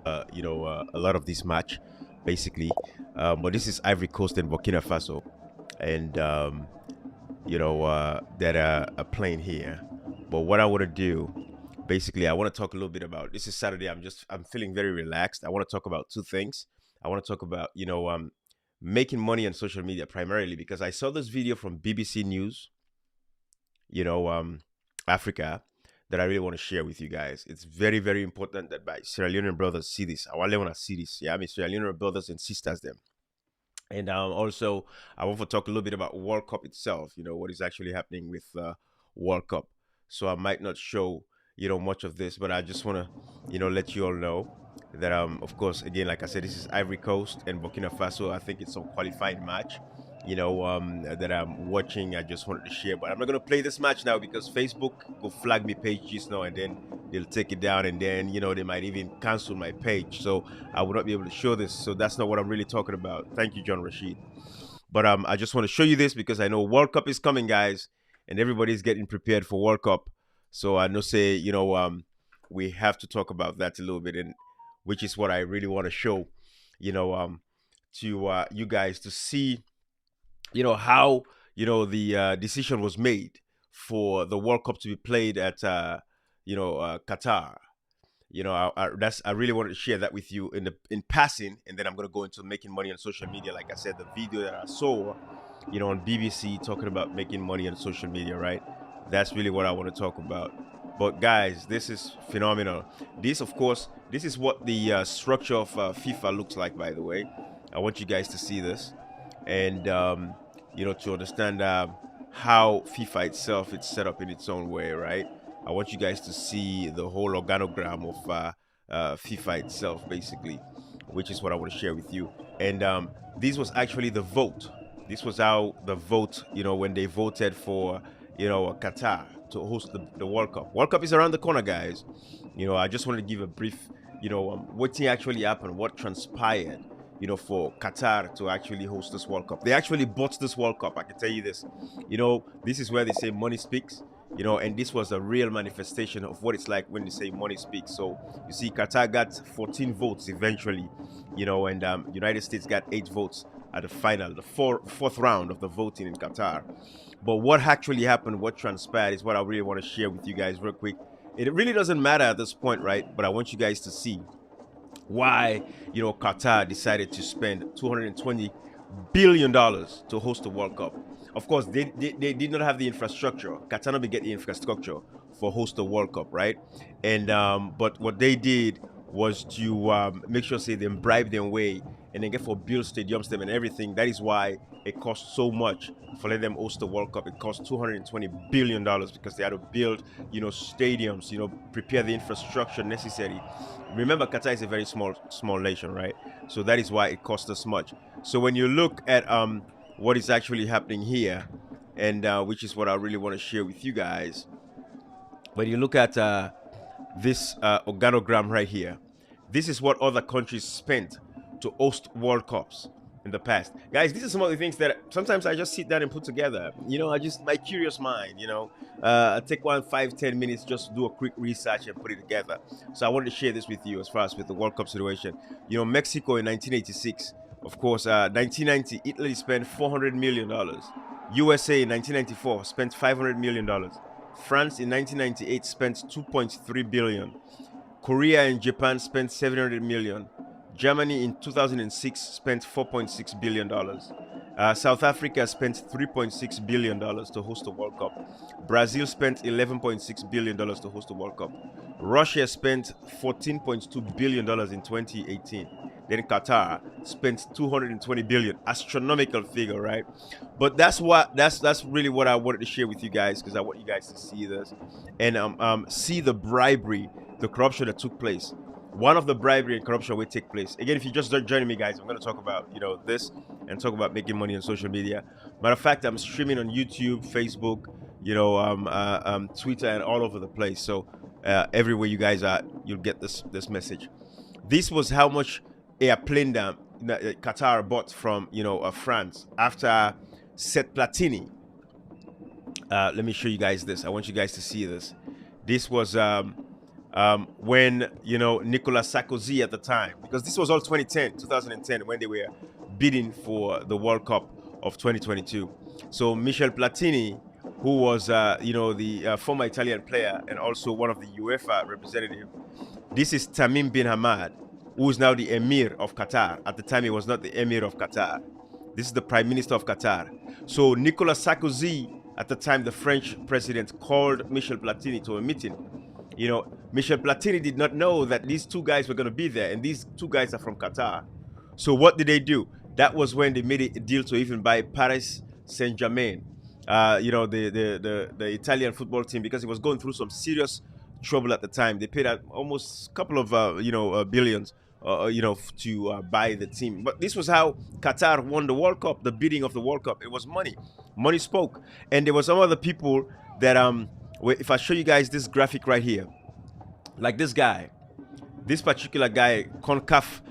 a lot of this match, basically. But this is Ivory Coast and Burkina Faso, and that are playing here. But what I want to do, basically, I want to talk a little bit about. This is Saturday. I'm feeling very relaxed. I want to talk about two things. I want to talk about making money on social media primarily because I saw this video from BBC News, you know, Africa, that I really want to share with you guys. It's very, very important that my Sierra Leonean brothers see this. I really want to see this. Yeah, I mean Sierra Leonean brothers and sisters them. And also, I want to talk a little bit about World Cup itself. What is actually happening with World Cup. So I might not show much of this, but I just want to let you all know that of course, again, like I said, this is Ivory Coast and Burkina Faso. I think it's some qualifying match. That I'm watching. I just wanted to share, but I'm not gonna play this match now because Facebook will flag me page just now, and then they'll take it down, and then they might even cancel my page. So I will not be able to show this. So that's not what I'm really talking about. Thank you, John Rashid. But I just want to show you this because I know World Cup is coming, guys, and everybody's getting prepared for World Cup. So I know, say, we have to talk about that a little bit, and which is what I really want to show, to you guys to see, how the decision was made for the World Cup to be played at Qatar. I really wanted to share that with you in passing, and then I'm gonna go into making money on social media. Like I said, the video that I saw, on BBC talking about making money on social media, right? That's really what I want to talk about. But guys, this is phenomenal. This, of course, this is what the structure of FIFA looks like. By the way, I want you guys to see this, and to understand how FIFA itself is set up in its own way, right? I want you guys to see the whole organogram of FIFA itself, basically, which is what I want to share with you. And this was actually the vote. This was how the vote, when they voted for, Qatar to host the World Cup. World Cup is around the corner, guys. I just wanted to give a brief, what actually happened, what transpired, for Qatar to actually host this World Cup. They actually bought this World Cup. I can tell you this. This is where they say money speaks. And this was a real manifestation of what it's like when they say money speaks. So you see, Qatar got 14 votes eventually, and United States got 8 votes at the final, the fourth round of the voting in Qatar. But what actually happened, what transpired, is what I really want to share with you guys real quick. It really doesn't matter at this point, right? But I want you guys to see why Qatar decided to spend $220 billion to host the World Cup. Of course, they did not have the infrastructure. Qatar didn't get the infrastructure for host the World Cup, right? And but what they did was to make sure, say, they bribe their way and then get for build stadiums them and everything. That is why it cost so much for let them host the World Cup. It cost $220 billion because they had to build, stadiums, prepare the infrastructure necessary. Remember, Qatar is a very small nation, right? So that is why it cost us much. So when you look at what is actually happening here, and which is what I really want to share with you guys, when you look at this organogram right here, this is what other countries spent to host World Cups in the past. Guys, these are some of the things that sometimes I just sit down and put together. My curious mind, I take 5-10 minutes just to do a quick research and put it together. So I wanted to share this with you as far as with the World Cup situation. Mexico in 1986, of course, 1990, Italy spent $400 million. USA in 1994 spent $500 million. France in 1998 spent 2.3 billion. Korea and Japan spent 700 million. Germany in 2006 spent $4.6 billion. South Africa spent $3.6 billion to host the World Cup. Brazil spent $11.6 billion to host the World Cup. Russia spent $14.2 billion in 2018. Then Qatar spent $220 billion. Astronomical figure, right? But that's really what I wanted to share with you guys, because I want you guys to see this and see the bribery, the corruption that took place. One of the bribery and corruption will take place. Again, if you just joining me, guys, I'm going to talk about this and talk about making money on social media. Matter of fact, I'm streaming on YouTube, Facebook, Twitter, and all over the place. So everywhere you guys are, you'll get this message. This was how much airplane that Qatar bought from France after Set Platini. Let me show you guys this. I want you guys to see this. This was when Nicolas Sarkozy at the time, because this was all 2010 when they were bidding for the World Cup of 2022. So Michel Platini, who was the former Italian player and also one of the UEFA representative. This is Tamim bin Hamad, who is now the Emir of Qatar. At the time, he was not the Emir of Qatar. This is the Prime Minister of Qatar. So Nicolas Sarkozy, at the time, the French president, called Michel Platini to a meeting. Michel Platini did not know that these two guys were going to be there, and these two guys are from Qatar. So what did they do? That was when they made a deal to even buy Paris Saint-Germain, the Italian football team, because it was going through some serious trouble at the time. They paid out almost a couple of billions, to buy the team. But this was how Qatar won the World Cup. The bidding of the World Cup, it was money. Money spoke, and there were some other people that if I show you guys this graphic right here, like this guy, this particular guy, CONCACAF,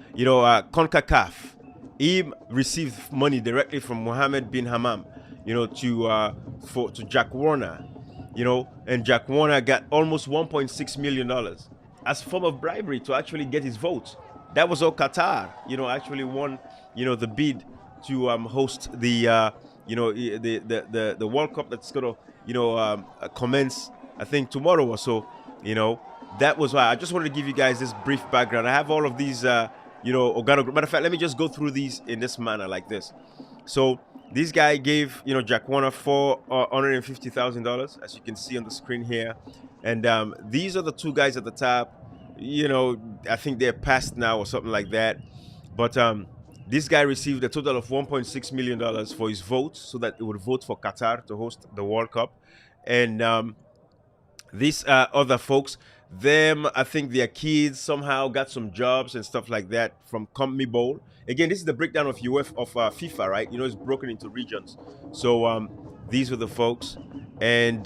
he received money directly from Mohammed bin Hammam, to Jack Warner, and Jack Warner got almost $1.6 million as a form of bribery to actually get his vote. That was all Qatar, actually won, the bid to host the World Cup that's gonna, commence, I think, tomorrow or so. That was why I just wanted to give you guys this brief background. I have all of these, organogram. Matter of fact, let me just go through these in this manner, like this. So this guy gave, Jack Warner $450,000, as you can see on the screen here. And these are the two guys at the top. I think they're passed now or something like that. But this guy received a total of $1.6 million for his vote, so that it would vote for Qatar to host the World Cup. And these other folks, I think their kids somehow got some jobs and stuff like that from CONMEBOL. Again, this is the breakdown of FIFA, right? It's broken into regions. So these were the folks. And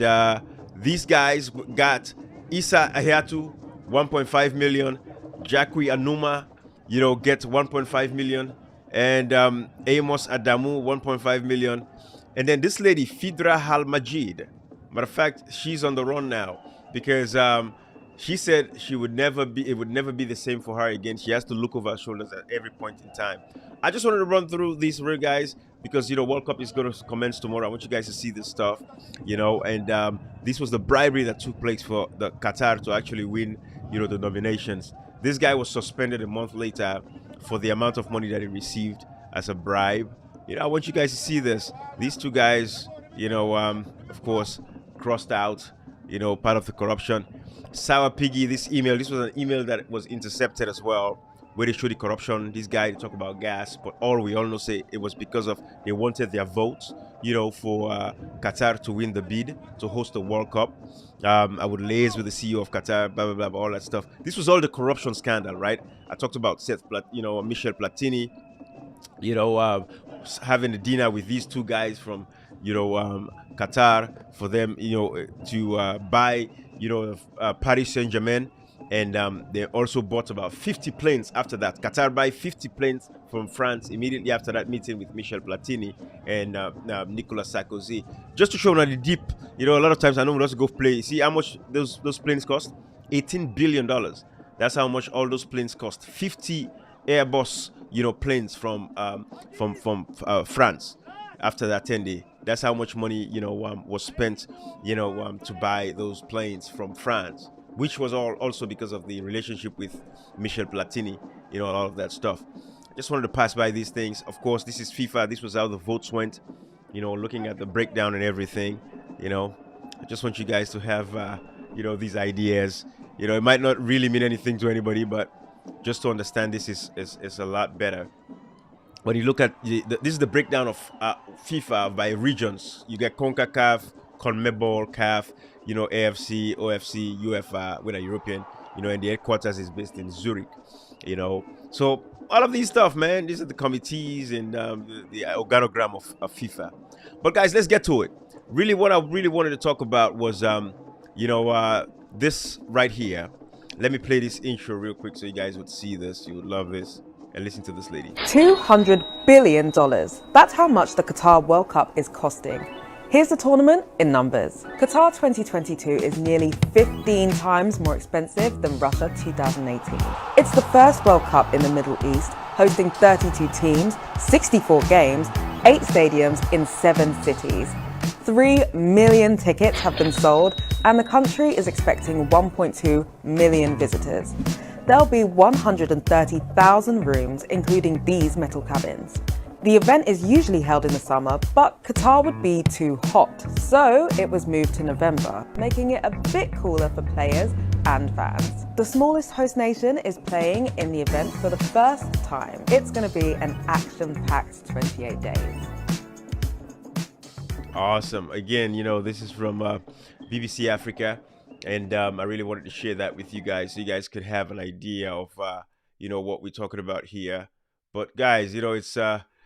these guys got Issa Hayatu, 1.5 million. Jacqui Anuma, gets 1.5 million. And Amos Adamu, 1.5 million. And then this lady, Fidra Hal Majid. Matter of fact, she's on the run now because she said it would never be the same for her again. She has to look over her shoulders at every point in time. I just wanted to run through these real guys because World Cup is going to commence tomorrow. I want you guys to see this stuff, and this was the bribery that took place for the Qatar to actually win, the nominations. This guy was suspended a month later for the amount of money that he received as a bribe. I want you guys to see this. These two guys, of course, crossed out, part of the corruption. Sour Piggy, this was an email that was intercepted as well, where they showed the corruption. This guy talk about gas, but we all know say it was because of they wanted their votes, for Qatar to win the bid to host the World Cup. I would liaise with the CEO of Qatar, blah, blah, blah, all that stuff. This was all the corruption scandal, right? I talked about Michel Platini, having a dinner with these two guys from, Qatar for them, to buy, Paris Saint-Germain. And they also bought about 50 planes after that. Qatar buy 50 planes from France immediately after that meeting with Michel Platini and Nicolas Sarkozy. Just to show you the deep, a lot of times I know we also go play. See how much those planes cost? $18 billion. That's how much all those planes cost. 50 Airbus, planes from France after that 10-day. That's how much money, was spent, to buy those planes from France, which was all also because of the relationship with Michel Platini, all of that stuff. Just wanted to pass by these things. Of course, this is FIFA. This was how the votes went, looking at the breakdown and everything. I just want you guys to have, these ideas. It might not really mean anything to anybody, but just to understand this is a lot better. When you look at this is the breakdown of FIFA by regions. You get CONCACAF, CONMEBOL, CAF, AFC, OFC, UEFA, when a European, and the headquarters is based in Zurich, So all of these stuff, man, these are the committees and the organogram of FIFA. But guys, let's get to it. Really, what I really wanted to talk about was, this right here. Let me play this intro real quick so you guys would see this. You would love this. And listen to this lady. $200 billion. That's how much the Qatar World Cup is costing. Here's the tournament in numbers. Qatar 2022 is nearly 15 times more expensive than Russia 2018. It's the first World Cup in the Middle East, hosting 32 teams, 64 games, 8 stadiums in 7 cities. 3 million tickets have been sold, and the country is expecting 1.2 million visitors. There'll be 130,000 rooms, including these metal cabins. The event is usually held in the summer, but Qatar would be too hot, so it was moved to November, making it a bit cooler for players and fans. The smallest host nation is playing in the event for the first time. It's going to be an action-packed 28 days. Awesome. Again, this is from BBC Africa, and I really wanted to share that with you guys so you guys could have an idea of, what we're talking about here. But guys,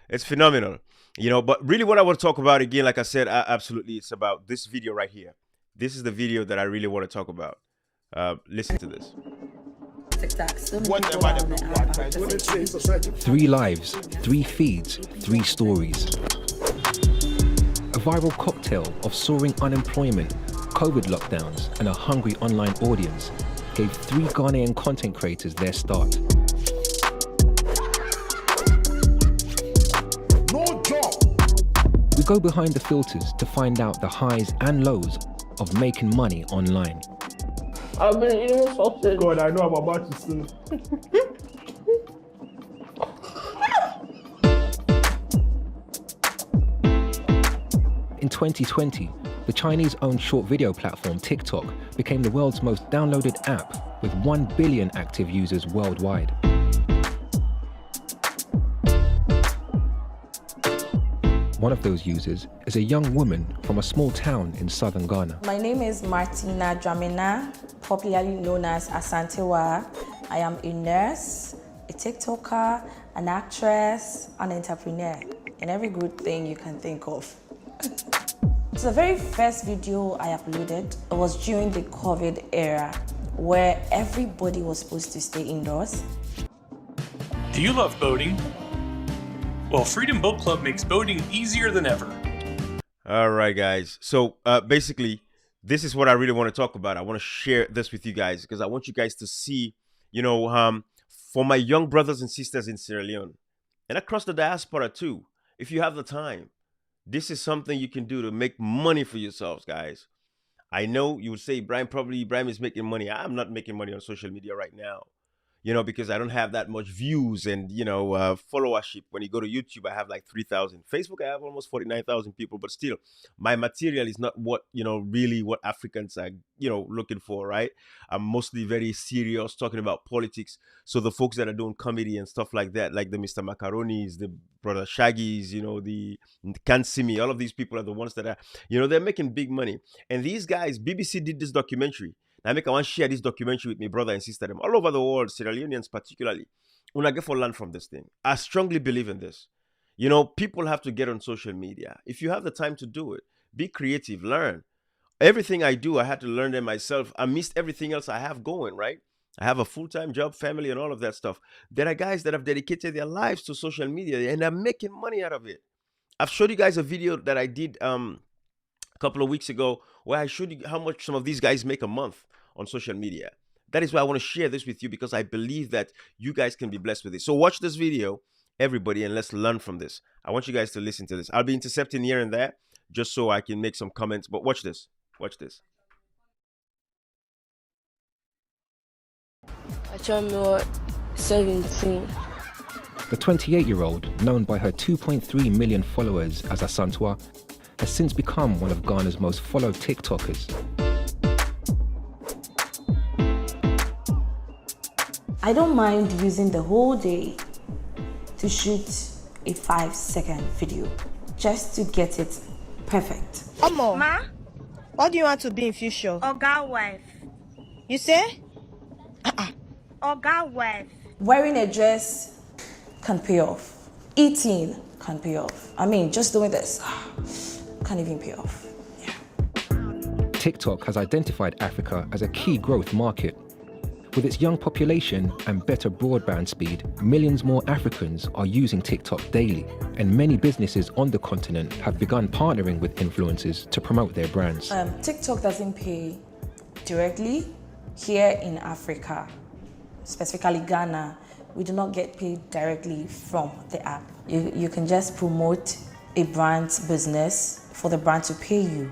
it's phenomenal, but really what I want to talk about again, like I said, absolutely, it's about this video right here. This is the video that I really want to talk about. Listen to this. 3 lives, 3 feeds, 3 stories. A viral cocktail of soaring unemployment, COVID lockdowns, and a hungry online audience gave 3 Ghanaian content creators their start. We go behind the filters to find out the highs and lows of making money online. I've been eating sausage. God, I know I'm about to say. In 2020, the Chinese-owned short video platform TikTok became the world's most downloaded app with 1 billion active users worldwide. One of those users is a young woman from a small town in southern Ghana. My name is Martina Dramina, popularly known as Asantewa. I am a nurse, a TikToker, an actress, an entrepreneur, and every good thing you can think of. So the very first video I uploaded was during the COVID era, where everybody was supposed to stay indoors. Do you love boating? Well, Freedom Boat Club makes boating easier than ever. All right, guys. So basically, this is what I really want to talk about. I want to share this with you guys because I want you guys to see, for my young brothers and sisters in Sierra Leone and across the diaspora too, if you have the time, this is something you can do to make money for yourselves, guys. I know you would say, Ibrahim is making money. I'm not making money on social media right now. Because I don't have that much views and, followership. When you go to YouTube, I have like 3,000. Facebook, I have almost 49,000 people. But still, my material is not what, really what Africans are, looking for, right? I'm mostly very serious, talking about politics. So the folks that are doing comedy and stuff like that, like the Mr. Macaronis, the Brother Shaggies, the Can't See Me, all of these people are the ones that are, they're making big money. And these guys, BBC did this documentary. I want to share this documentary with my brother and sister them all over the world, Sierra Leoneans particularly. Una get for learn from this thing. I strongly believe in this. People have to get on social media. If you have the time to do it, be creative, learn. Everything I do, I had to learn them myself. I missed everything else I have going, right? I have a full-time job, family, and all of that stuff. There are guys that have dedicated their lives to social media and are making money out of it. I've showed you guys a video that I did a couple of weeks ago where I showed you how much some of these guys make a month on social media. That is why I want to share this with you because I believe that you guys can be blessed with it. So watch this video, everybody, and let's learn from this. I want you guys to listen to this. I'll be intercepting here and there just so I can make some comments, but watch this. Watch this. I turned me 17. The 28-year-old, known by her 2.3 million followers as Asantwa, has since become one of Ghana's most followed TikTokers. I don't mind using the whole day to shoot a 5-second video just to get it perfect. Omo, Ma? what do you want to be in future? Oga wife. You say? Oga wife. Wearing a dress can pay off. Eating can pay off. I mean, just doing this can't even pay off. Yeah. TikTok has identified Africa as a key growth market. With its young population and better broadband speed, millions more Africans are using TikTok daily, and many businesses on the continent have begun partnering with influencers to promote their brands. TikTok doesn't pay directly here in Africa, specifically Ghana. We do not get paid directly from the app. You can just promote a brand's business for the brand to pay you.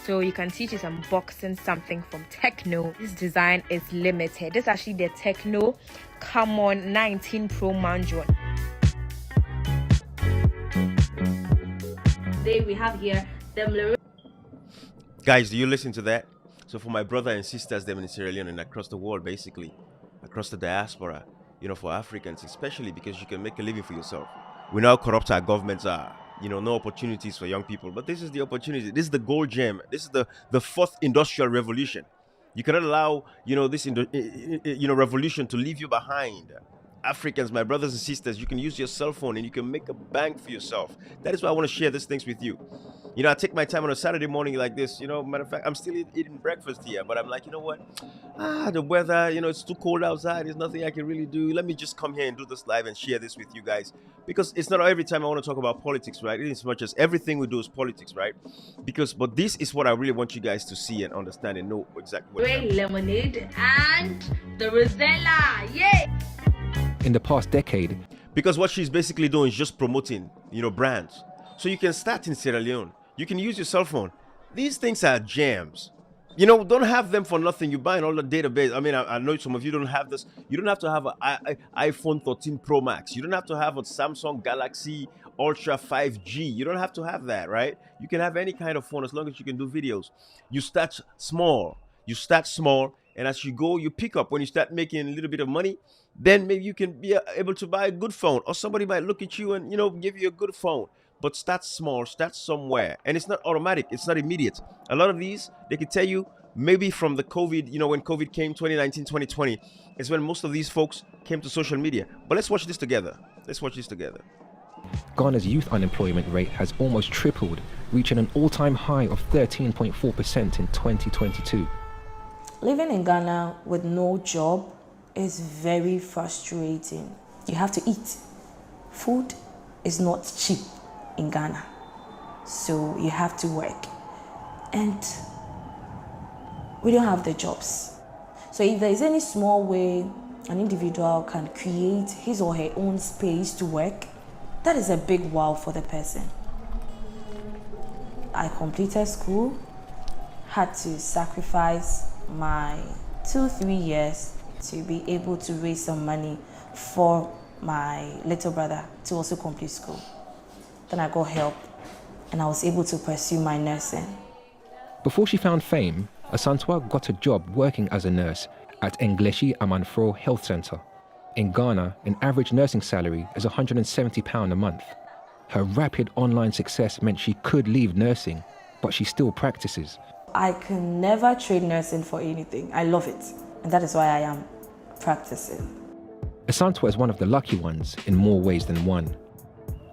So you can see she's unboxing something from Techno. This design is limited. This is actually the Techno Come On 19 Pro Manjun. Today we have here the Guys, do you listen to that? So for my brother and sisters them in Sierra Leone and across the world, basically, across the diaspora, for Africans especially, because you can make a living for yourself. We know how corrupt our governments are. No opportunities for young people. But this is the opportunity. This is the gold gem. This is the fourth industrial revolution. You cannot allow, this revolution to leave you behind. Africans, my brothers and sisters, you can use your cell phone and you can make a bank for yourself. That is why I want to share these things with you. I take my time on a Saturday morning like this. Matter of fact, I'm still eating breakfast here, but I'm like, you know what? The weather, it's too cold outside. There's nothing I can really do. Let me just come here and do this live and share this with you guys. Because it's not every time I want to talk about politics, right? It is as much as everything we do is politics, right? But this is what I really want you guys to see and understand and know exactly what Great lemonade and the Rosella. Yay! In the past decade, because what she's basically doing is just promoting, brands. So you can start in Sierra Leone. You can use your cell phone. These things are gems. Don't have them for nothing. You buy in all the database. I mean, I know some of you don't have this. You don't have to have an iPhone 13 Pro Max. You don't have to have a Samsung Galaxy Ultra 5G. You don't have to have that, right? You can have any kind of phone as long as you can do videos. You start small. And as you go, you pick up. When you start making a little bit of money, then maybe you can be able to buy a good phone. Or somebody might look at you and, give you a good phone. But start small, start somewhere. And it's not automatic. It's not immediate. A lot of these, they can tell you, maybe from the COVID, when COVID came, 2019, 2020, is when most of these folks came to social media. But let's watch this together. Ghana's youth unemployment rate has almost tripled, reaching an all-time high of 13.4% in 2022. Living in Ghana with no job is very frustrating. You have to eat. Food is not cheap in Ghana, so you have to work, and we don't have the jobs. So if there is any small way an individual can create his or her own space to work, that is a big wow for the person. I completed school, had to sacrifice my 2-3 years to be able to raise some money for my little brother to also complete school. Then I got help and I was able to pursue my nursing. Before she found fame, Asantewaa got a job working as a nurse at Engleshi Amanfro Health Centre. In Ghana, an average nursing salary is £170 a month. Her rapid online success meant she could leave nursing, but she still practices. I can never trade nursing for anything. I love it, and that is why I am practicing. Asantewaa is one of the lucky ones in more ways than one.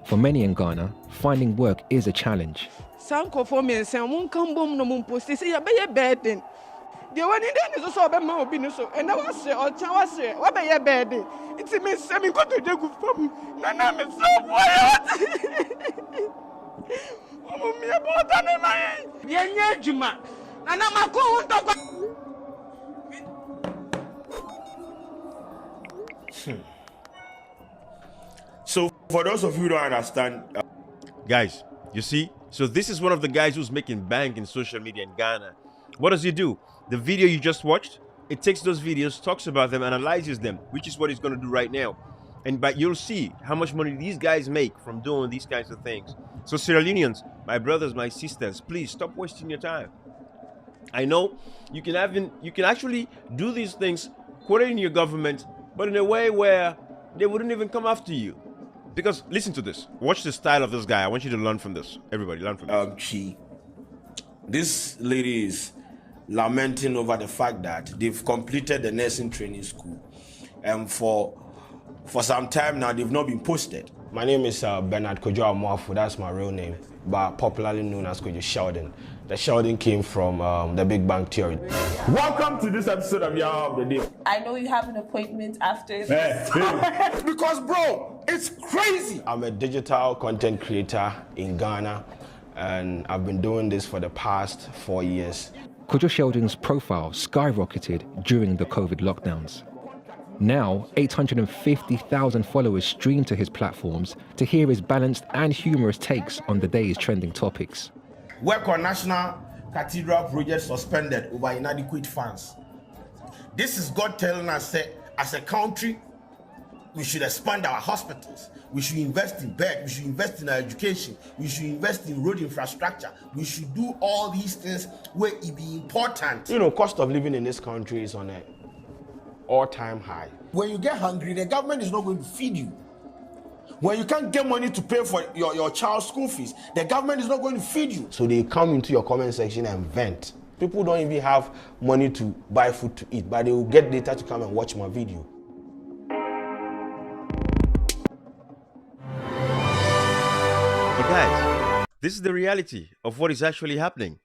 For many in Ghana, finding work is a challenge. Sanko for me and say, "Won't come home no more post. Say you be bed then. The one in there is also be my opinion so. And I was say, or chawa say, what be your bed? It means say me go to the good from. Nana me so boy. Oh me about that my. Yenye juma. Nana mako unto. So, for those of you who don't understand, guys, you see? So this is one of the guys who's making bank in social media in Ghana. What does he do? The video you just watched, it takes those videos, talks about them, analyzes them, which is what he's going to do right now. But you'll see how much money these guys make from doing these kinds of things. So Sierra Leoneans, my brothers, my sisters, please stop wasting your time. I know you can actually do these things, quoting your government, but in a way where they wouldn't even come after you. Because listen to this. Watch the style of this guy. I want you to learn from this. Everybody, learn from this. This lady is lamenting over the fact that they've completed the nursing training school, and for some time now they've not been posted. My name is Bernard Kojo Amoafu. That's my real name, but popularly known as Kojo Sheldon. The shouting came from the Big Bang Theory. Welcome to this episode of Yah of the Day. I know you have an appointment after this. Because, bro, it's crazy. I'm a digital content creator in Ghana, and I've been doing this for the past 4 years. Kojo Sheldon's profile skyrocketed during the COVID lockdowns. Now, 850,000 followers stream to his platforms to hear his balanced and humorous takes on the day's trending topics. Work on National Cathedral project suspended over inadequate funds. This is God telling us that as a country, we should expand our hospitals. We should invest in bed. We should invest in our education. We should invest in road infrastructure. We should do all these things where it be important. You know, cost of living in this country is on an all-time high. When you get hungry, the government is not going to feed you. When you can't get money to pay for your child's school fees, the government is not going to feed you. So they come into your comment section and vent. People don't even have money to buy food to eat, but they will get data to come and watch my video. But guys, this is the reality of what is actually happening.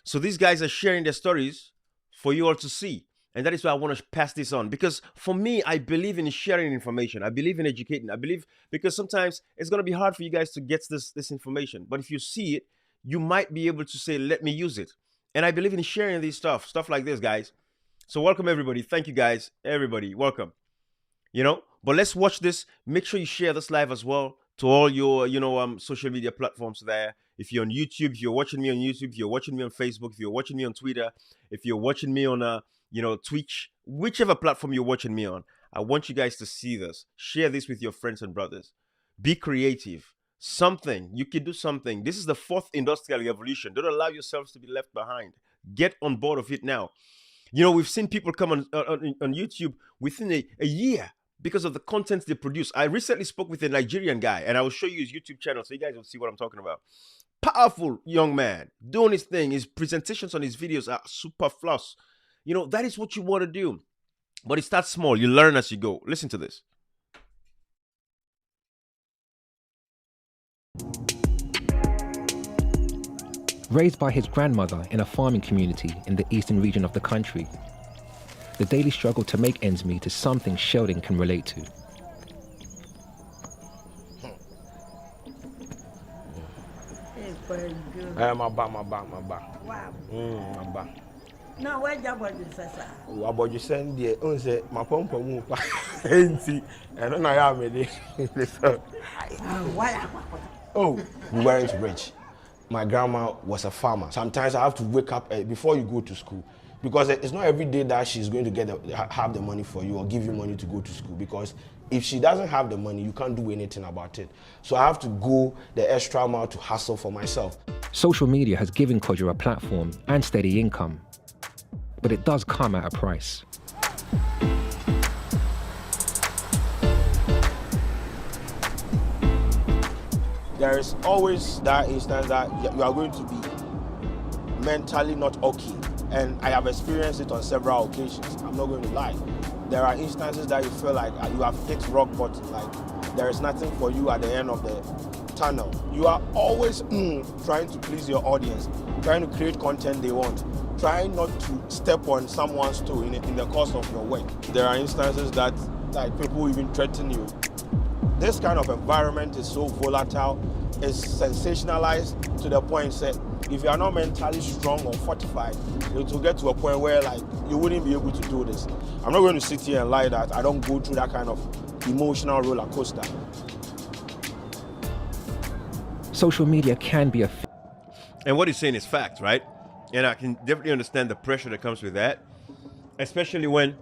So these guys are sharing their stories for you all to see. And that is why I want to pass this on. Because for me, I believe in sharing information. I believe in educating. I believe because sometimes it's going to be hard for you guys to get this information. But if you see it, you might be able to say, let me use it. And I believe in sharing these stuff like this, guys. So welcome, everybody. Thank you, guys. Everybody, welcome. You know, but let's watch this. Make sure you share this live as well to all your, social media platforms there. If you're on YouTube, if you're watching me on YouTube, if you're watching me on Facebook, if you're watching me on Twitter, if you're watching me on Twitch, whichever platform you're watching me on, I want you guys to see this. Share this with your friends and brothers. Be creative. Something. You can do something. This is the 4th industrial revolution. Don't allow yourselves to be left behind. Get on board of it now. You know, we've seen people come on YouTube within a year because of the content they produce. I recently spoke with a Nigerian guy, and I will show you his YouTube channel so you guys will see what I'm talking about. Powerful young man, doing his thing. His presentations on his videos are super floss. You know, that is what you want to do. But it starts small. You learn as you go. Listen to this. Raised by his grandmother in a farming community in the eastern region of the country, the daily struggle to make ends meet is something Sheldon can relate to. My back. Wow. My back. No, where job was this, sir? About you send the unse my pump move. And then I am ready. Oh, we weren't rich. My grandma was a farmer. Sometimes I have to wake up before you go to school, because it's not every day that she's going to have the money for you or give you money to go to school, because if she doesn't have the money, you can't do anything about it. So I have to go the extra mile to hustle for myself. Social media has given Kojo a platform and steady income, but it does come at a price. There is always that instance that you are going to be mentally not okay. And I have experienced it on several occasions. I'm not going to lie. There are instances that you feel like you have hit rock bottom, like there is nothing for you at the end of the tunnel. You are always trying to please your audience, trying to create content they want, trying not to step on someone's toe in the course of your work. There are instances that like people even threaten you. This kind of environment is so volatile, it's sensationalized to the point that if you are not mentally strong or fortified, it will get to a point where like you wouldn't be able to do this. I'm not going to sit here and lie that I don't go through that kind of emotional roller coaster. Social media can be a... And what he's saying is fact, right? And I can definitely understand the pressure that comes with that, especially when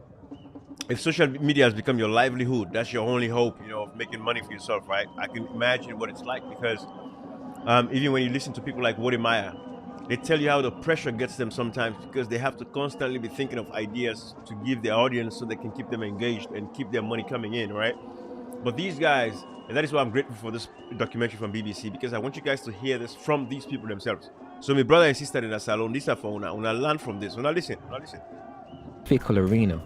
if social media has become your livelihood, that's your only hope, of making money for yourself, right? I can imagine what it's like, because even when you listen to people like Woody Meyer, they tell you how the pressure gets them sometimes, because they have to constantly be thinking of ideas to give their audience so they can keep them engaged and keep their money coming in, right? But these guys, and that is why I'm grateful for this documentary from BBC, because I want you guys to hear this from these people themselves. So my brother and sister in the salon, this are for una learn from this. Una listen. Fickle arena.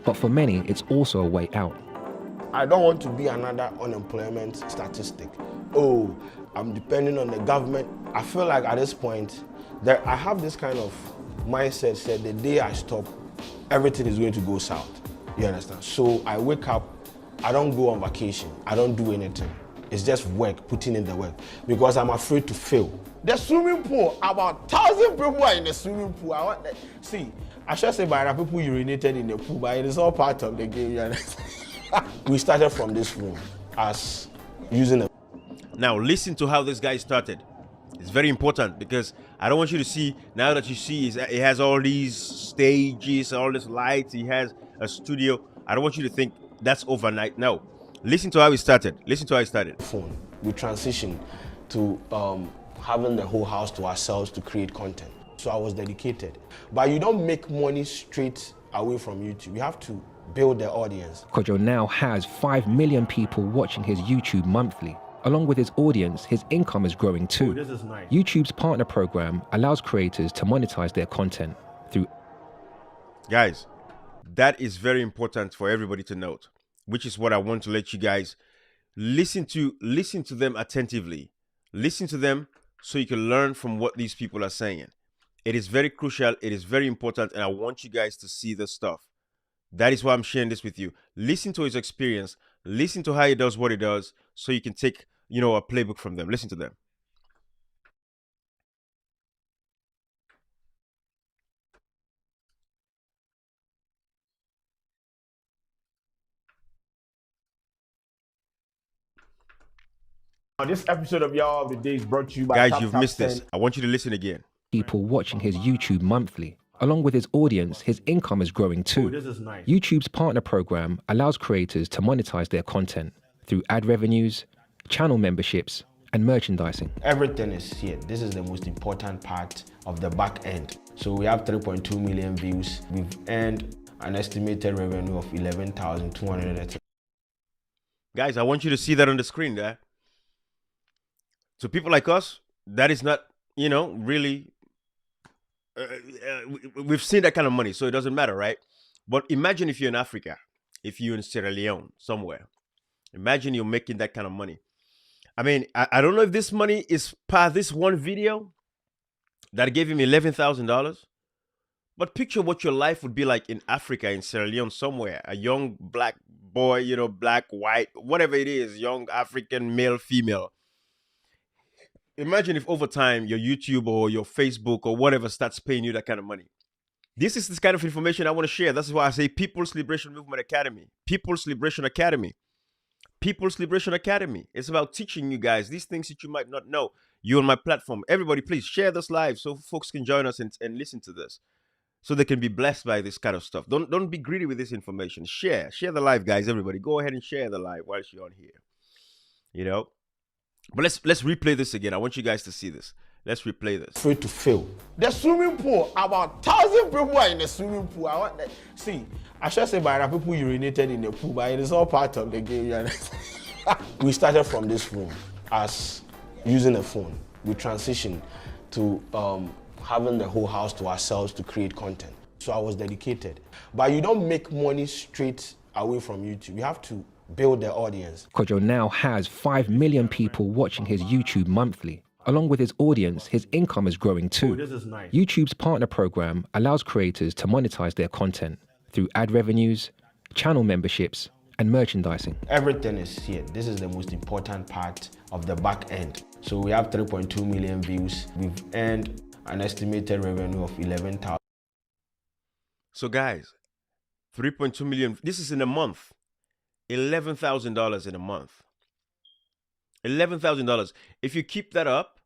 But for many, it's also a way out. I don't want to be another unemployment statistic. Oh, I'm depending on the government. I feel like at this point, I have this kind of mindset said the day I stop, everything is going to go south. You understand? So I wake up, I don't go on vacation, I don't do anything. It's just work, putting in the work, because I'm afraid to fail. The swimming pool, about 1,000 people are in the swimming pool. See, I should say by the people urinated in the pool, but it is all part of the game. You understand? We started from this room as using a. Now listen to how this guy started. It's very important because I don't want you to see, now that you see it has all these stages, all these lights, he has a studio. I don't want you to think that's overnight. No. Listen to how he started. Listen to how he started. Phone. We transitioned to having the whole house to ourselves to create content. So I was dedicated. But you don't make money straight away from YouTube. You have to build the audience. Kojo now has 5 million people watching his YouTube monthly. Along with his audience, his income is growing too. Oh, this is nice. YouTube's partner program allows creators to monetize their content through. Guys, that is very important for everybody to note, which is what I want to let you guys listen to them attentively. Listen to them so you can learn from what these people are saying. It is very crucial, it is very important, and I want you guys to see this stuff. That is why I'm sharing this with you. Listen to his experience, listen to how he does what he does, so you can take, a playbook from them. Listen to them. This episode of Y'all of the Day is brought to you by Guys, you've missed this. I want you to listen again. People watching his YouTube monthly. Along with his audience, his income is growing too. Oh, this is nice. YouTube's partner program allows creators to monetize their content through ad revenues, channel memberships, and merchandising. Everything is here. This is the most important part of the back end. So we have 3.2 million views. We've earned an estimated revenue of 11,200. Guys, I want you to see that on the screen there. So people like us, that is not, really, we've seen that kind of money, so it doesn't matter, right? But imagine if you're in Africa, if you're in Sierra Leone, somewhere. Imagine you're making that kind of money. I mean, I don't know if this money is per this one video that gave him $11,000. But picture what your life would be like in Africa, in Sierra Leone, somewhere. A young black boy, black, white, whatever it is, young African, male, female. Imagine if over time your YouTube or your Facebook or whatever starts paying you that kind of money. This is this kind of information I want to share. That's why I say People's Liberation Movement Academy. People's Liberation Academy. People's Liberation Academy. It's about teaching you guys these things that you might not know. You on my platform. Everybody, please share this live so folks can join us and listen to this. So they can be blessed by this kind of stuff. Don't be greedy with this information. Share the live, guys. Everybody, go ahead and share the live whilst you're on here. But let's replay this again. I want you guys to see this. Let's replay this. Afraid to fail. The swimming pool, about 1,000 people are in the swimming pool. See, I should say by the people urinated in the pool, but it is all part of the game. You understand? We started from this room as using a phone. We transitioned to having the whole house to ourselves to create content. So I was dedicated. But you don't make money straight away from YouTube. You have to build the audience. Kojo now has 5 million people watching his YouTube monthly. Along with his audience, his income is growing too. Oh, this is nice. YouTube's partner program allows creators to monetize their content through ad revenues, channel memberships, and merchandising. Everything is here. This is the most important part of the back end. So we have 3.2 million views. We've earned an estimated revenue of 11,000. So guys, 3.2 million. This is in a month. $11,000 in a month. $11,000. If you keep that up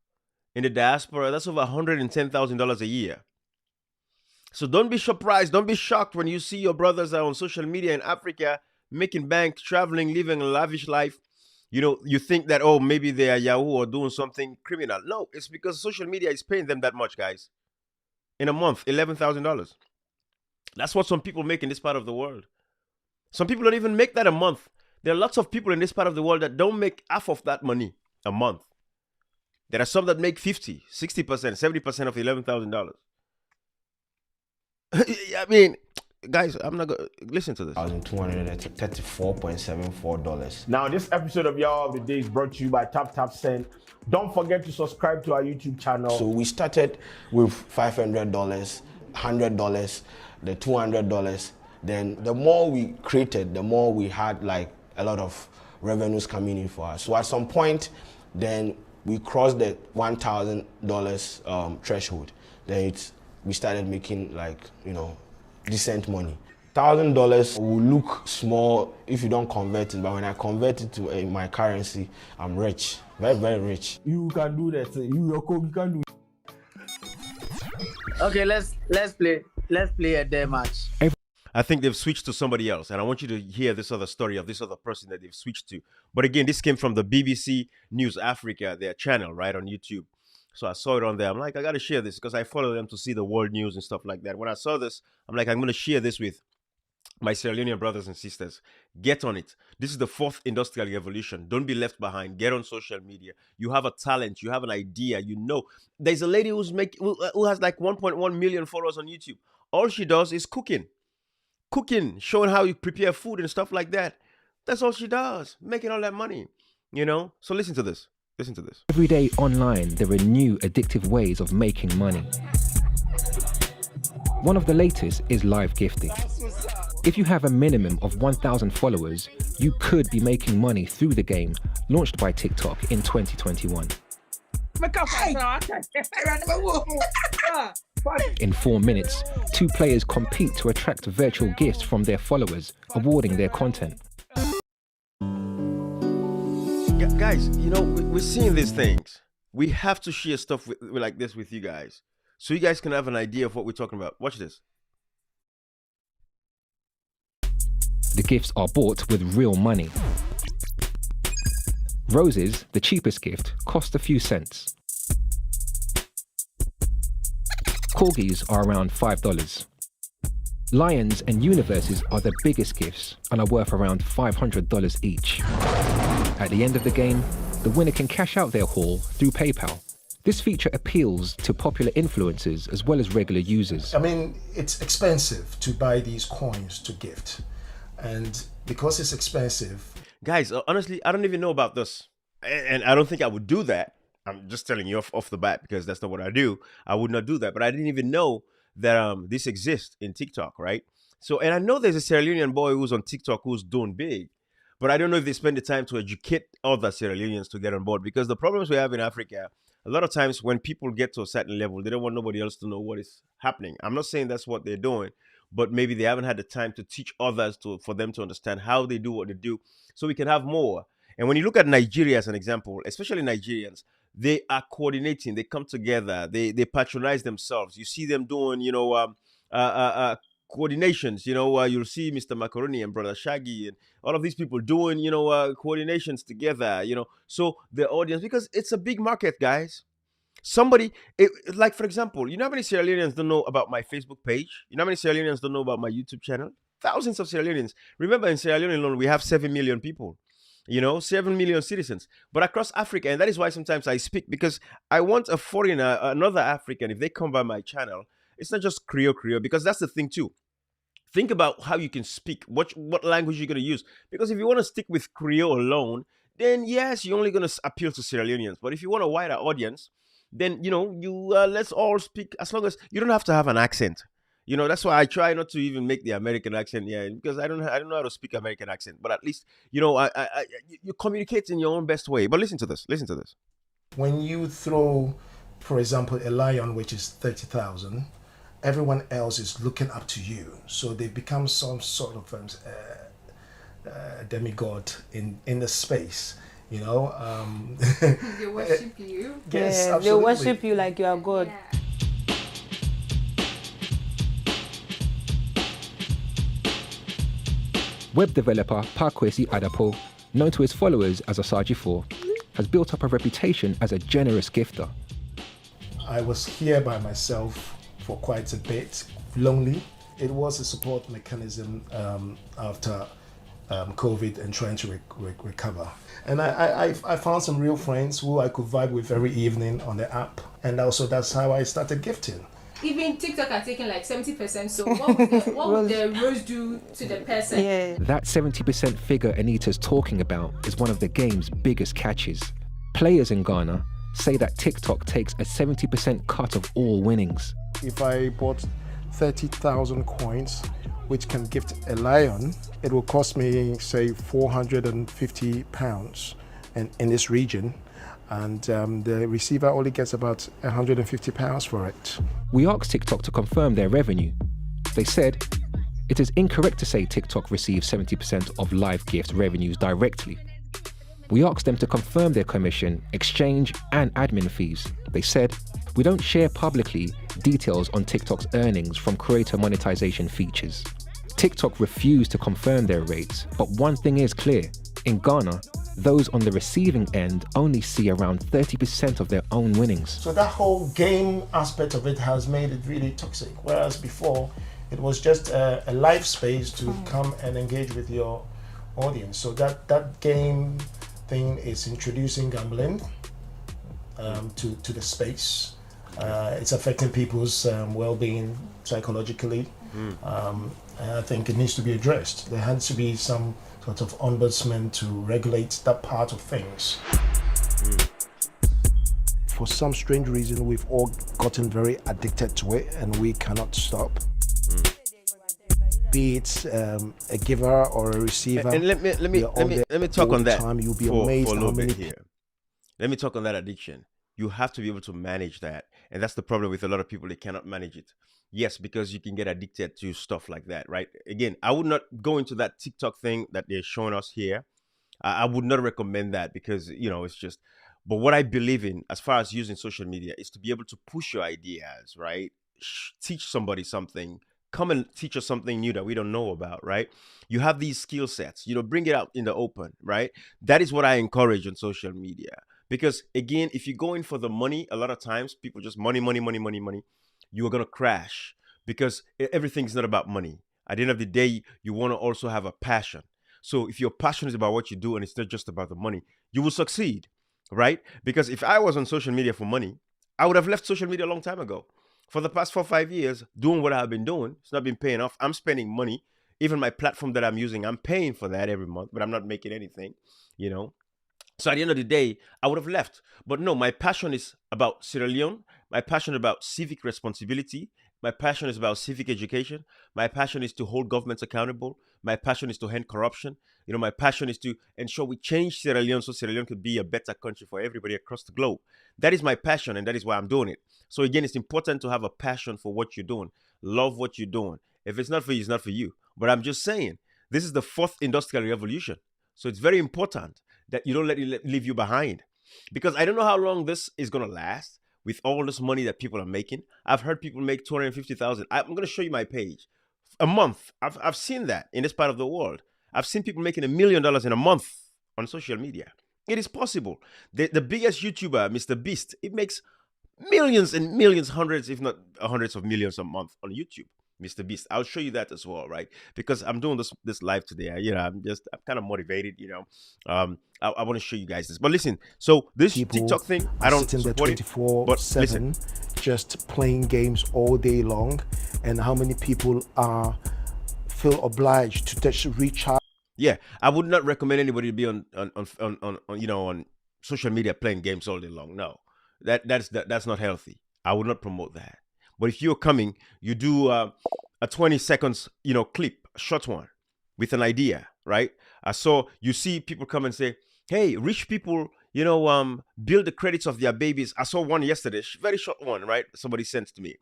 in the diaspora, that's over $110,000 a year. So don't be surprised, don't be shocked when you see your brothers are on social media in Africa making bank, traveling, living a lavish life. You think that, oh, maybe they are Yahoo or doing something criminal. No, it's because social media is paying them that much, guys. In a month, $11,000. That's what some people make in this part of the world. Some people don't even make that a month. There are lots of people in this part of the world that don't make half of that money a month. There are some that make 50, 60%, 70% of the $11,000. I mean, guys, I'm not gonna listen to this. $1,234.74. Now, this episode of Y'all of the Day is brought to you by Send. Don't forget to subscribe to our YouTube channel. So we started with $500, $100, the $200. Then the more we created, the more we had like a lot of revenues coming in for us. So at some point, then we crossed the $1,000 threshold. Then we started making like, decent money. $1,000 will look small if you don't convert it, but when I convert it to my currency, I'm rich, very, very rich. You can do that. You can do it. Okay, let's play a day match. I think they've switched to somebody else, and I want you to hear this other story of this other person that they've switched to. But again, this came from the BBC News Africa, their channel, right, on YouTube. So I saw it on there. I'm like, I got to share this because I follow them to see the world news and stuff like that. When I saw this, I'm like, I'm going to share this with my Sierra Leonean brothers and sisters. Get on it. This is the fourth industrial revolution. Don't be left behind. Get on social media. You have a talent. You have an idea. There's a lady who has like 1.1 million followers on YouTube. All she does is cooking, showing how you prepare food and stuff like that. That's all she does, making all that money, So listen to this. Every day online, there are new addictive ways of making money. One of the latest is live gifting. If you have a minimum of 1,000 followers, you could be making money through the game, launched by TikTok in 2021. In 4 minutes, 2 players compete to attract virtual gifts from their followers, awarding their content. Guys, we're seeing these things. We have to share stuff like this with you guys, so you guys can have an idea of what we're talking about. Watch this. The gifts are bought with real money. Roses, the cheapest gift, cost a few cents. Corgis are around $5. Lions and universes are the biggest gifts and are worth around $500 each. At the end of the game, the winner can cash out their haul through PayPal. This feature appeals to popular influencers as well as regular users. I mean, it's expensive to buy these coins to gift. And because it's expensive... Guys, honestly, I don't even know about this. And I don't think I would do that. I'm just telling you off the bat because that's not what I do. I would not do that. But I didn't even know that this exists in TikTok, right? So, and I know there's a Sierra Leonean boy who's on TikTok who's doing big. But I don't know if they spend the time to educate other Sierra Leoneans to get on board. Because the problems we have in Africa, a lot of times when people get to a certain level, they don't want nobody else to know what is happening. I'm not saying that's what they're doing, but maybe they haven't had the time to teach others for them to understand how they do what they do so we can have more. And when you look at Nigeria as an example, especially Nigerians, they are coordinating, they come together, they patronize themselves. You see them doing, coordinations, you'll see Mr. Macaroni and Brother Shaggy and all of these people doing, coordinations together, so the audience, because it's a big market, guys. Like, for example, you know how many Sierra Leoneans don't know about my Facebook page? You know how many Sierra Leoneans don't know about my YouTube channel? Thousands of Sierra Leoneans. Remember, in Sierra Leone alone, we have 7 million people. 7 million citizens, but across Africa. And that is why sometimes I speak, because I want a foreigner, another African, if they come by my channel, it's not just Creole, because that's the thing too. Think about how you can speak, what language you're going to use. Because if you want to stick with Creole alone, then yes, you're only going to appeal to Sierra Leoneans. But if you want a wider audience, then, let's all speak, as long as you don't have to have an accent. That's why I try not to even make the American accent, because I don't know how to speak American accent. But at least, you communicate in your own best way. But listen to this. When you throw, for example, a lion, which is 30,000, everyone else is looking up to you. So they become some sort of demigod in the space. They worship you. Yes, they worship you like you are God. Yeah. Web developer Pakwesi Adapo, known to his followers as Asaji4, has built up a reputation as a generous gifter. I was here by myself for quite a bit, lonely. It was a support mechanism after COVID and trying to recover. And I found some real friends who I could vibe with every evening on the app. And also that's how I started gifting. even TikTok are taking like 70%. So what would the rose do to the person? Yeah. That 70% figure Anita's talking about is one of the game's biggest catches. Players in Ghana say that TikTok takes a 70% cut of all winnings. If I bought 30,000 coins, which can gift a lion, it will cost me, say, £450 in this region. And the receiver only gets about £150 for it. We asked TikTok to confirm their revenue. They said, it is incorrect to say TikTok receives 70% of live gift revenues directly. We asked them to confirm their commission, exchange, and admin fees. They said, we don't share publicly details on TikTok's earnings from creator monetization features. TikTok refused to confirm their rates, but one thing is clear. In Ghana, those on the receiving end only see around 30% of their own winnings. So that whole game aspect of it has made it really toxic, whereas before it was just a live space to come and engage with your audience. So that game thing is introducing gambling to the space. It's affecting people's well-being psychologically. And I think it needs to be addressed. There has to be some sort of ombudsman to regulate that part of things. For some strange reason, we've all gotten very addicted to it and we cannot stop. Be it a giver or a receiver. And let me talk on that time. You'll be for amazed a how little many bit here. Let me talk on that addiction. You have to be able to manage that. And that's the problem with a lot of people. They cannot manage it. Yes, because you can get addicted to stuff like that, right? Again, I would not go into that TikTok thing that they're showing us here. I would not recommend that because, it's just, but what I believe in as far as using social media is to be able to push your ideas, right? Teach somebody something. Come and teach us something new that we don't know about, right? You have these skill sets, bring it out in the open, right? That is what I encourage on social media. Because again, if you go in for the money, a lot of times people just money, you are going to crash because everything's not about money. At the end of the day, you want to also have a passion. So if your passion is about what you do and it's not just about the money, you will succeed, right? Because if I was on social media for money, I would have left social media a long time ago. For the past 4 or 5 years, doing what I've been doing, it's not been paying off. I'm spending money. Even my platform that I'm using, I'm paying for that every month, but I'm not making anything, So at the end of the day, I would have left. But no, my passion is about Sierra Leone. My passion is about civic responsibility. My passion is about civic education. My passion is to hold governments accountable. My passion is to end corruption. My passion is to ensure we change Sierra Leone so Sierra Leone could be a better country for everybody across the globe. That is my passion, and that is why I'm doing it. So again, it's important to have a passion for what you're doing. Love what you're doing. If it's not for you, it's not for you. But I'm just saying, this is the 4th industrial revolution. So it's very important that you don't let it leave you behind. Because I don't know how long this is going to last with all this money that people are making. I've heard people make $250,000. I'm going to show you my page. A month. I've seen that in this part of the world. I've seen people making $1 million in a month on social media. It is possible. The biggest YouTuber, Mr. Beast, it makes millions and millions, hundreds, if not hundreds of millions a month on YouTube. Mr. Beast. I'll show you that as well, right? Because I'm doing this live today. I'm kind of motivated, I want to show you guys this. But listen, so this People TikTok thing, I don't sitting there support it. But 24/7, listen, just playing games all day long, and how many people feel obliged to just reach out. yeah, I would not recommend anybody to be on social media playing games all day long. No, that's not healthy. I would not promote that. But if you're coming, you do a 20 seconds, clip, a short one with an idea, right? You see people come and say, hey, rich people, build the credits of their babies. I saw one yesterday, very short one, right? Somebody sent to me.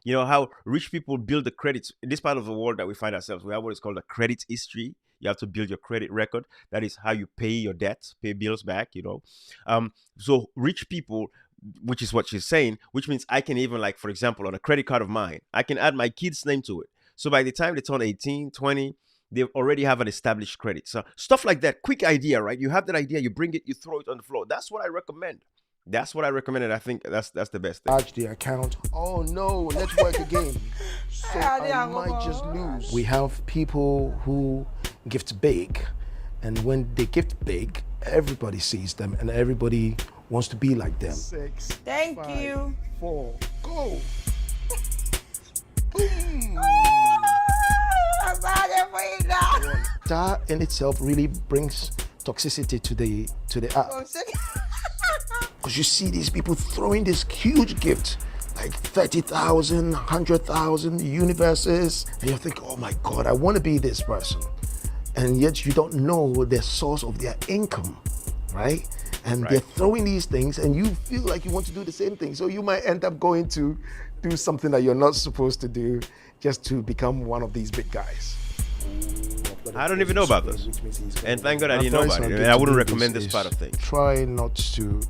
How rich people build the credits. In this part of the world that we find ourselves, we have what is called a credit history. You have to build your credit record. That is how you pay your debts, pay bills back, So rich people, which is what she's saying, which means I can even, like, for example, on a credit card of mine, I can add my kid's name to it. So by the time they turn 18, 20, they already have an established credit. So stuff like that, quick idea, right? You have that idea, you bring it, you throw it on the floor. That's what I recommend. And I think that's the best thing. Charge the account. Oh no, network again. So I might just lose. We have people who gift big, and when they gift big, everybody sees them and everybody wants to be like them. 6. Thank 5, you. 4, go. That in itself really brings toxicity to the app. Because you see these people throwing this huge gift, like 30,000, 100,000 universes, and you think, oh my God, I want to be this person. And yet you don't know the source of their income, right? And they're throwing these things and you feel like you want to do the same thing. So you might end up going to do something that you're not supposed to do just to become one of these big guys. I don't even know about this. And thank God I didn't know about it. And I wouldn't recommend this part of things. Try not to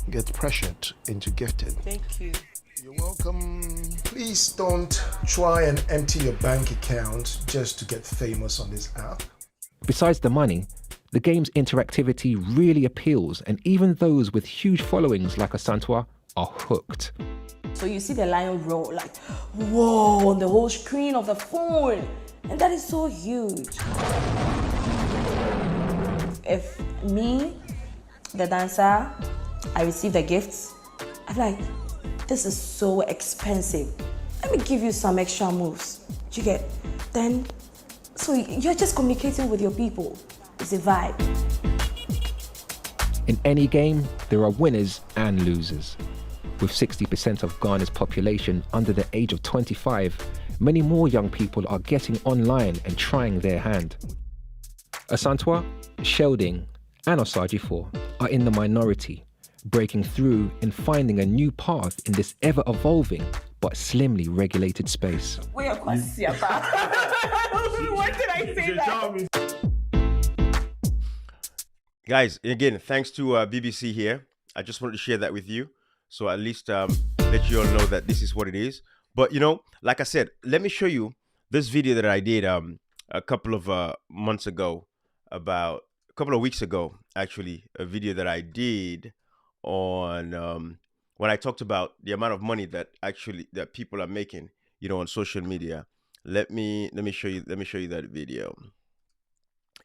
get pressured into gifting. Thank you. You're welcome. Please don't try and empty your bank account just to get famous on this app. Besides the money, the game's interactivity really appeals, and even those with huge followings like Asantwa are hooked. So you see the lion roar, like, whoa, on the whole screen of the phone. And that is so huge. If me, the dancer, I receive the gifts, I'm like, this is so expensive. Let me give you some extra moves. You get? Then, so you're just communicating with your people. It's a vibe. In any game, there are winners and losers. With 60% of Ghana's population under the age of 25, many more young people are getting online and trying their hand. Asantwa, Shelding, and Osagyefo are in the minority, breaking through and finding a new path in this ever-evolving but slimly regulated space. Why did I say that? Guys, again, thanks to BBC here. I just wanted to share that with you. So at least let you all know that this is what it is. But, you know, like I said, let me show you this video that I did a couple of months ago, about a couple of weeks ago, actually, a video that I did on when I talked about the amount of money that that people are making, you know, on social media. Let me show you that video.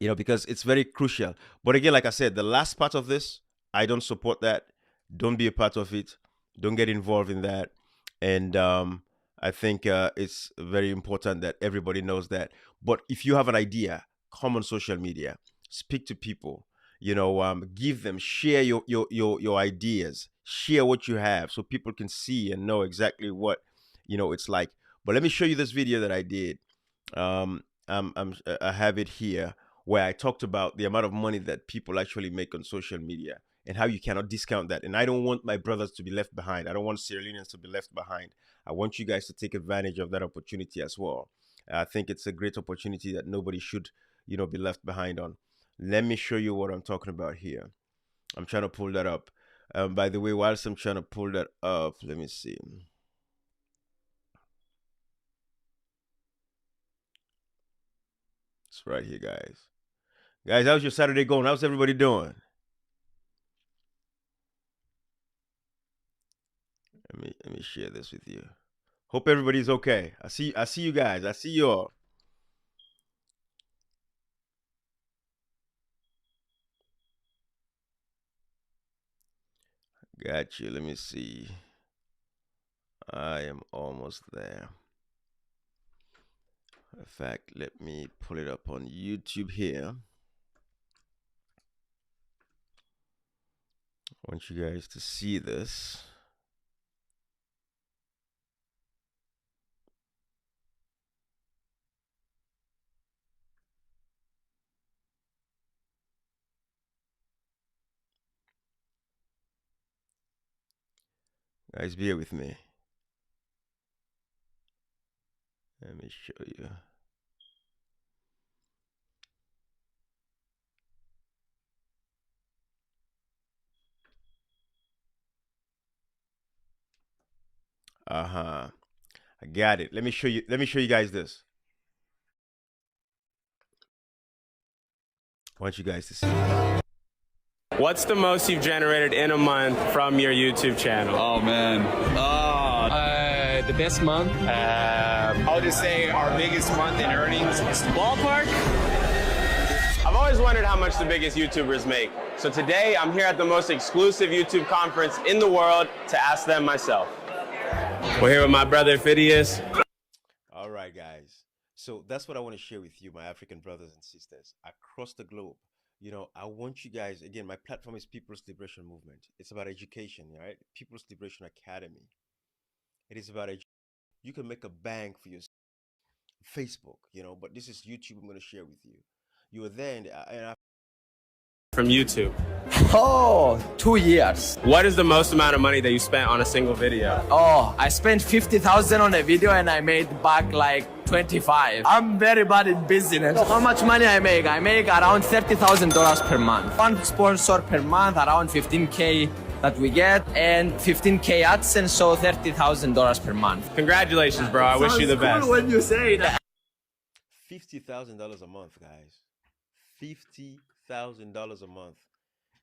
You know, because it's very crucial. But again, like I said, the last part of this, I don't support that. Don't be a part of it. Don't get involved in that. And I think it's very important that everybody knows that. But if you have an idea, come on social media, speak to people, you know, give them, share your ideas, share what you have so people can see and know exactly what, you know, it's like. But let me show you this video that I did. I have it here, where I talked about the amount of money that people actually make on social media and how you cannot discount that. And I don't want my brothers to be left behind. I don't want Sierra Leoneans to be left behind. I want you guys to take advantage of that opportunity as well. I think it's a great opportunity that nobody should, you know, be left behind on. Let me show you what I'm talking about here. I'm trying to pull that up. By the way, whilst I'm trying to pull that up, let me see. It's right here, guys. Guys, how's your Saturday going? How's everybody doing? Let me share this with you. Hope everybody's okay. I see you guys. I see you all. Got you. Let me see. I am almost there. In fact, let me pull it up on YouTube here. I want you guys to see this. Guys, bear with me. Let me show you. I got it. Let me show you guys this. I want you guys to see. What's the most you've generated in a month from your YouTube channel? Oh man. The best month? I would just say our biggest month in earnings is ballpark. I've always wondered how much the biggest YouTubers make. So today I'm here at the most exclusive YouTube conference in the world to ask them myself. We're here with my brother Phidias. right, guys. So that's what I want to share with you, my African brothers and sisters across the globe. I want you guys, again, my platform is People's Liberation Movement. It's about education, right? People's Liberation Academy. It is about education. You can make a bang for your Facebook, but this is YouTube I'm going to share with you. You are there, and From YouTube. Oh, 2 years. What is the most amount of money that you spent on a single video? Oh, I spent 50,000 on a video and I made back like 25. I'm very bad in business. So how much money I make? I make around $30,000 per month. One sponsor per month, around 15K that we get, and 15K AdSense, so $30,000 per month. Congratulations, bro. I wish you the best. Cool when you say that. $50,000 a month, guys. $50,000 a month.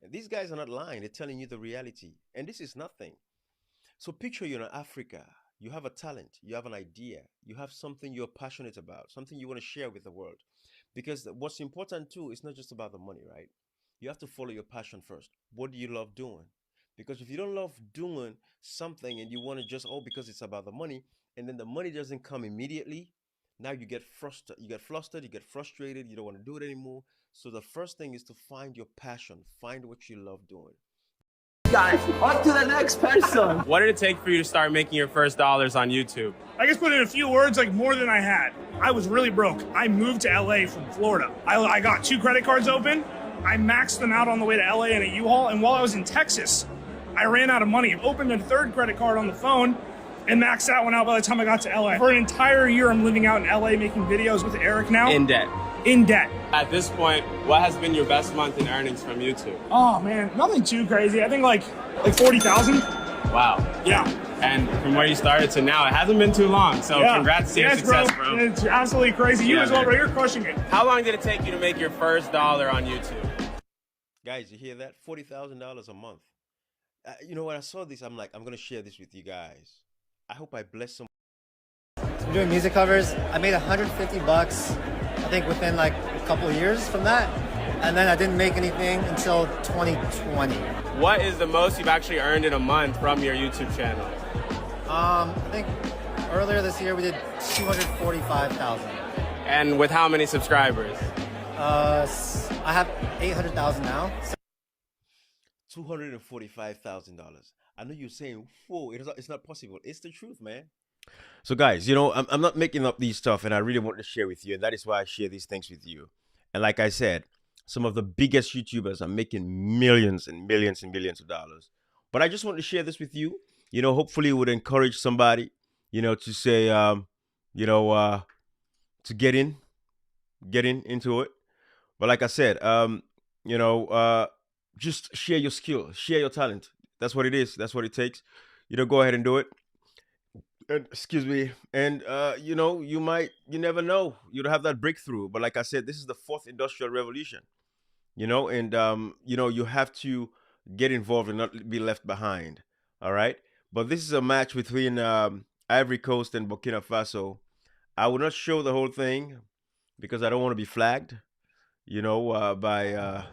And these guys are not lying. They're telling you the reality. And this is nothing. So picture you're in Africa. You have a talent. You have an idea. You have something you're passionate about, something you want to share with the world. Because what's important too is not just about the money, right? You have to follow your passion first. What do you love doing? Because if you don't love doing something and you want to just, because it's about the money, and then the money doesn't come immediately, now you get frustrated, you get frustrated, you don't want to do it anymore. So the first thing is to find your passion, find what you love doing. Guys, on to the next person. What did it take for you to start making your first dollars on YouTube? I guess put in a few words, like more than I had. I was really broke. I moved to LA from Florida. I got 2 credit cards open. I maxed them out on the way to LA in a U-Haul. And while I was in Texas, I ran out of money. I opened a 3rd credit card on the phone and maxed that one out by the time I got to LA. For an entire year, I'm living out in LA making videos with Eric now. In debt. In debt. At this point, what has been your best month in earnings from YouTube? Oh man, nothing too crazy. I think like 40,000. Wow. Yeah. And from where you started to now, it hasn't been too long. So congrats to your success, bro. It's absolutely crazy. You as well, bro. You're crushing it. How long did it take you to make your first dollar on YouTube? Guys, you hear that? $40,000 a month. When I saw this, I'm like, I'm going to share this with you guys. I hope I bless some. I'm doing music covers. I made $150, I think, within like a couple of years from that. And then I didn't make anything until 2020. What is the most you've actually earned in a month from your YouTube channel? I think earlier this year we did 245,000. And with how many subscribers? I have 800,000 now. $245,000. I know you're saying, whoa, it's not possible. It's the truth, man. So guys, I'm not making up these stuff, and I really want to share with you, and that is why I share these things with you. And like I said, some of the biggest YouTubers are making millions and millions and millions of dollars. But I just want to share this with you. Hopefully it would encourage somebody, to say, to get into it. But like I said, just share your skill, share your talent. That's what it is. That's what it takes. Go ahead and do it. Excuse me. And, you never know. You'll have that breakthrough. But like I said, this is the 4th industrial revolution, and, you have to get involved and not be left behind. All right. But this is a match between Ivory Coast and Burkina Faso. I will not show the whole thing because I don't want to be flagged, by...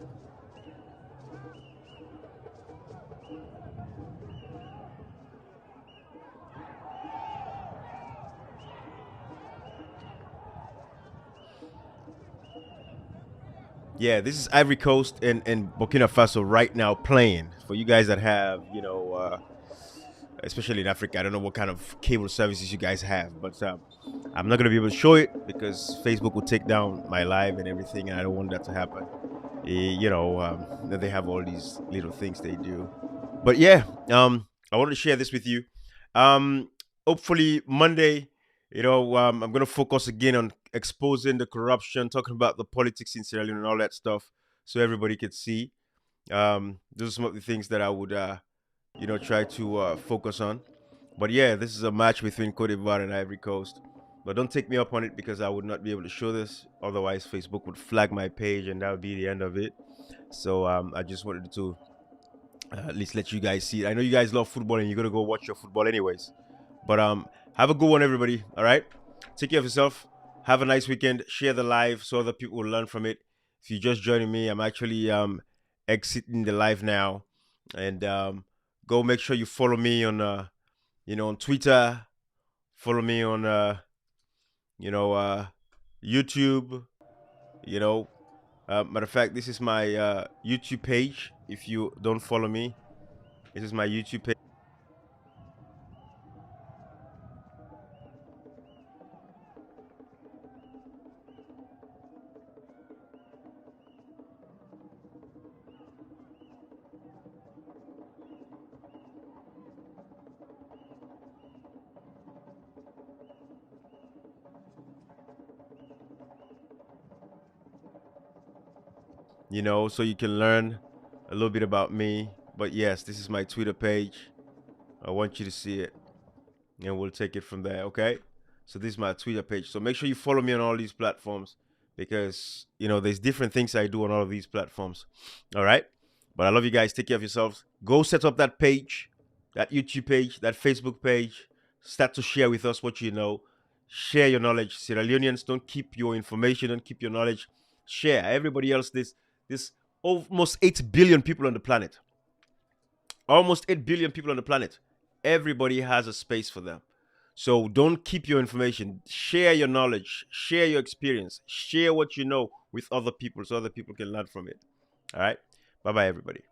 Yeah, this is Ivory Coast and Burkina Faso right now playing. For you guys that have, especially in Africa, I don't know what kind of cable services you guys have, but I'm not going to be able to show it because Facebook will take down my live and everything, and I don't want that to happen. They have all these little things they do. But yeah, I wanted to share this with you. Hopefully Monday, I'm going to focus again on exposing the corruption, talking about the politics in Sierra Leone and all that stuff, so everybody could see. Those are some of the things that I would, try to focus on. But yeah, this is a match between Cote d'Ivoire and Ivory Coast. But don't take me up on it because I would not be able to show this. Otherwise, Facebook would flag my page and that would be the end of it. So I just wanted to at least let you guys see it. I know you guys love football and you're going to go watch your football anyways. But have a good one, everybody. All right? Take care of yourself. Have a nice weekend. Share the live so other people will learn from it. If you're just joining me, I'm actually exiting the live now. And go make sure you follow me on on Twitter. Follow me on YouTube. Matter of fact, this is my YouTube page. If you don't follow me, this is my YouTube page. So you can learn a little bit about me. But yes, this is my Twitter page. I want you to see it, and we'll take it from there, okay? So this is my Twitter page. So make sure you follow me on all these platforms because, there's different things I do on all of these platforms, all right? But I love you guys. Take care of yourselves. Go set up that page, that YouTube page, that Facebook page. Start to share with us what you know. Share your knowledge. Sierra Leoneans, don't keep your information, don't keep your knowledge. Share. Everybody else, this almost 8 billion people on the planet. Almost 8 billion people on the planet. Everybody has a space for them. So don't keep your information. Share your knowledge. Share your experience. Share what you know with other people so other people can learn from it. All right? Bye-bye, everybody.